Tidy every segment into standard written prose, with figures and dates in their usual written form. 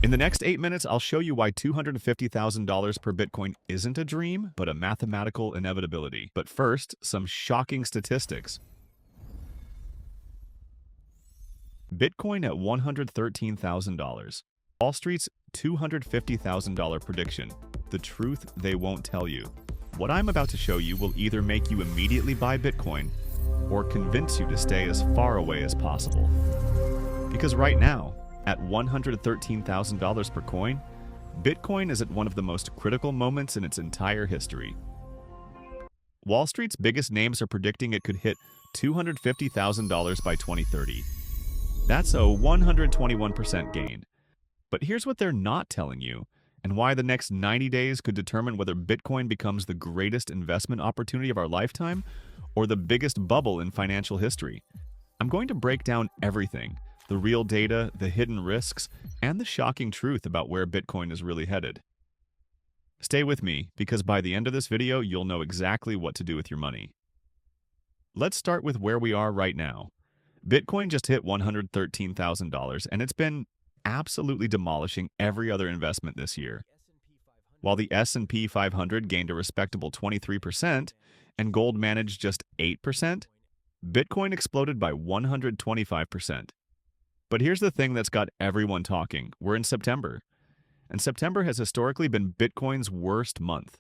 In the next 8 minutes, I'll show you why $250,000 per Bitcoin isn't a dream, but a mathematical inevitability. But first, some shocking statistics. Bitcoin at $113,000. Wall Street's $250,000 prediction. The truth they won't tell you. What I'm about to show you will either make you immediately buy Bitcoin or convince you to stay as far away as possible. Because right now, at $113,000 per coin, Bitcoin is at one of the most critical moments in its entire history. Wall Street's biggest names are predicting it could hit $250,000 by 2030. That's a 121% gain. But here's what they're not telling you, and why the next 90 days could determine whether Bitcoin becomes the greatest investment opportunity of our lifetime or the biggest bubble in financial history. I'm going to break down everything: the real data, the hidden risks, and the shocking truth about where Bitcoin is really headed. Stay with me, because by the end of this video, you'll know exactly what to do with your money. Let's start with where we are right now. Bitcoin just hit $113,000, and it's been absolutely demolishing every other investment this year. While the S&P 500 gained a respectable 23% and gold managed just 8%, Bitcoin exploded by 125%. But here's the thing that's got everyone talking. We're in September, and September has historically been Bitcoin's worst month.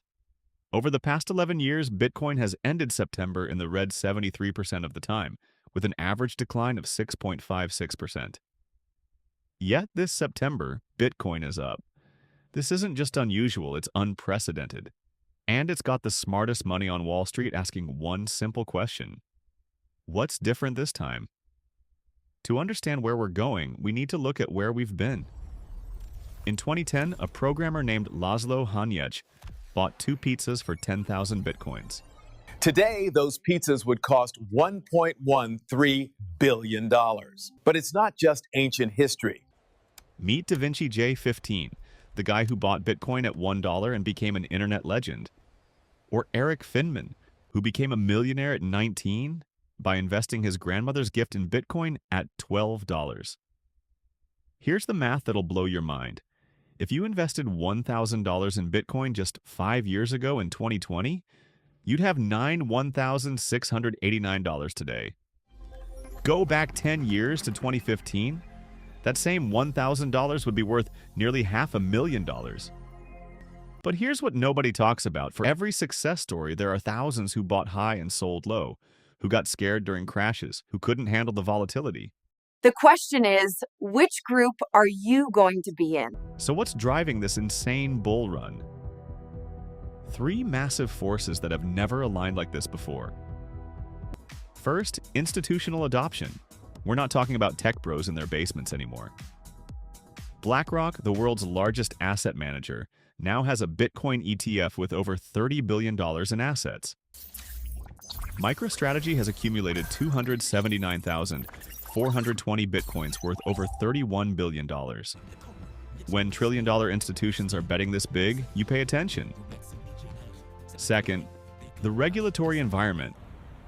Over the past 11 years, Bitcoin has ended September in the red 73% of the time, with an average decline of 6.56%. Yet this September, Bitcoin is up. This isn't just unusual, it's unprecedented. And it's got the smartest money on Wall Street asking one simple question: what's different this time? To understand where we're going, we need to look at where we've been. In 2010, a programmer named Laszlo Hanyecz bought 2 pizzas for 10,000 Bitcoins. Today, those pizzas would cost $1.13 billion. But it's not just ancient history. Meet DaVinci J15, the guy who bought Bitcoin at $1 and became an internet legend. Or Eric Finman, who became a millionaire at 19 by investing his grandmother's gift in Bitcoin at $12. Here's the math that'll blow your mind. If you invested $1,000 in Bitcoin just 5 years ago in 2020, you'd have $1,689 today. Go back 10 years to 2015, that same $1,000 would be worth nearly $500,000. But here's what nobody talks about. For every success story, there are thousands who bought high and sold low, who got scared during crashes, who couldn't handle the volatility. The question is, which group are you going to be in? So what's driving this insane bull run? 3 massive forces that have never aligned like this before. First, institutional adoption. We're not talking about tech bros in their basements anymore. BlackRock, the world's largest asset manager, now has a Bitcoin ETF with over $30 billion in assets. MicroStrategy has accumulated 279,420 Bitcoins worth over $31 billion. When trillion-dollar institutions are betting this big, you pay attention. Second, the regulatory environment.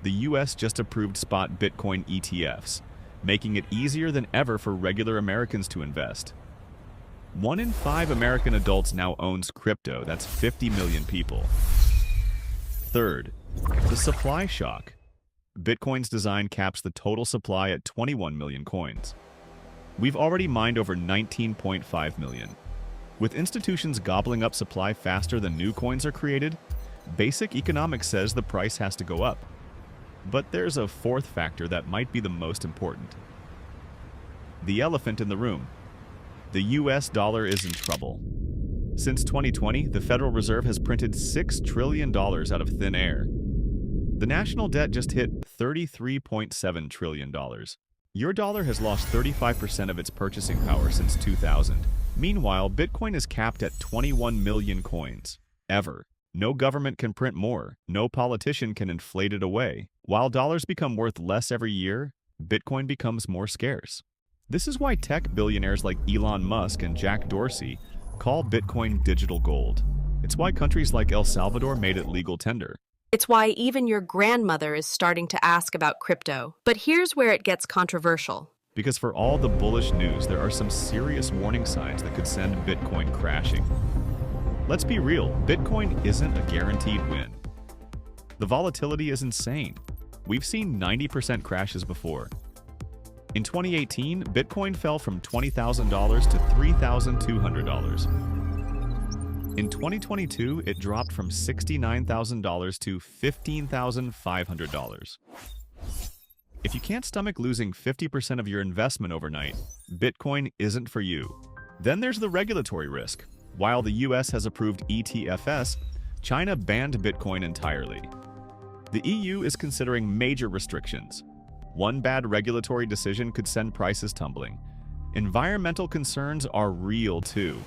The US just approved spot Bitcoin ETFs, making it easier than ever for regular Americans to invest. 1 in 5 American adults now owns crypto. That's 50 million people. Third, the supply shock. Bitcoin's design caps the total supply at 21 million coins. We've already mined over 19.5 million. With institutions gobbling up supply faster than new coins are created, basic economics says the price has to go up. But there's a fourth factor that might be the most important. The elephant in the room. The US dollar is in trouble. Since 2020, the Federal Reserve has printed $6 trillion out of thin air. The national debt just hit $33.7 trillion. Your dollar has lost 35% of its purchasing power since 2000. Meanwhile, Bitcoin is capped at 21 million coins. Ever. No government can print more. No politician can inflate it away. While dollars become worth less every year, Bitcoin becomes more scarce. This is why tech billionaires like Elon Musk and Jack Dorsey call Bitcoin digital gold. It's why countries like El Salvador made it legal tender. It's why even your grandmother is starting to ask about crypto. But here's where it gets controversial. Because for all the bullish news, there are some serious warning signs that could send Bitcoin crashing. Let's be real, Bitcoin isn't a guaranteed win. The volatility is insane. We've seen 90% crashes before. In 2018, Bitcoin fell from $20,000 to $3,200. In 2022, it dropped from $69,000 to $15,500. If you can't stomach losing 50% of your investment overnight, Bitcoin isn't for you. Then there's the regulatory risk. While the US has approved ETFs, China banned Bitcoin entirely. The EU is considering major restrictions. One bad regulatory decision could send prices tumbling. Environmental concerns are real too.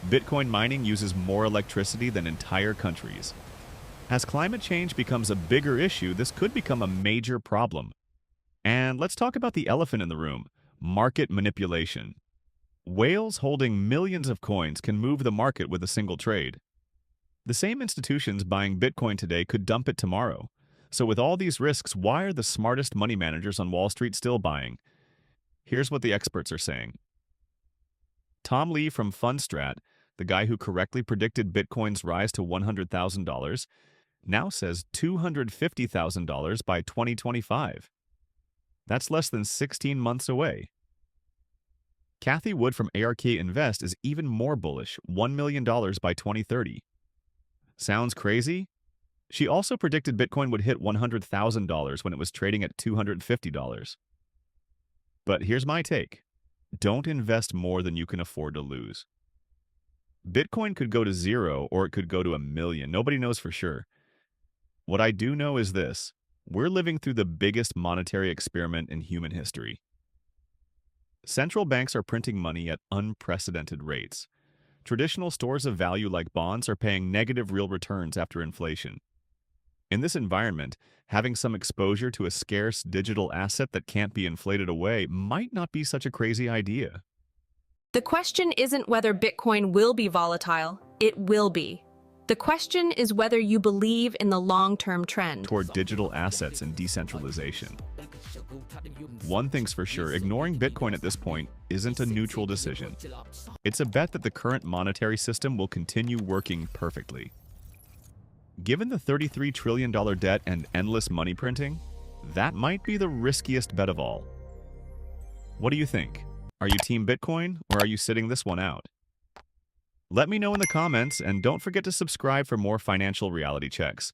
Bitcoin mining uses more electricity than entire countries. As climate change becomes a bigger issue, this could become a major problem. And let's talk about the elephant in the room, market manipulation. Whales holding millions of coins can move the market with a single trade. The same institutions buying Bitcoin today could dump it tomorrow. So with all these risks, why are the smartest money managers on Wall Street still buying? Here's what the experts are saying. Tom Lee from Fundstrat, the guy who correctly predicted Bitcoin's rise to $100,000, now says $250,000 by 2025. That's less than 16 months away. Kathy Wood from ARK Invest is even more bullish, $1 million by 2030. Sounds crazy? She also predicted Bitcoin would hit $100,000 when it was trading at $250. But here's my take. Don't invest more than you can afford to lose. Bitcoin could go to zero or it could go to 1 million. Nobody knows for sure. What I do know is this. We're living through the biggest monetary experiment in human history. Central banks are printing money at unprecedented rates. Traditional stores of value like bonds are paying negative real returns after inflation. In this environment, having some exposure to a scarce digital asset that can't be inflated away might not be such a crazy idea. The question isn't whether Bitcoin will be volatile. It will be. The question is whether you believe in the long-term trend Toward digital assets and decentralization. One thing's for sure, ignoring Bitcoin at this point isn't a neutral decision. It's a bet that the current monetary system will continue working perfectly. Given the $33 trillion debt and endless money printing, that might be the riskiest bet of all. What do you think? Are you Team Bitcoin or are you sitting this one out? Let me know in the comments and don't forget to subscribe for more financial reality checks.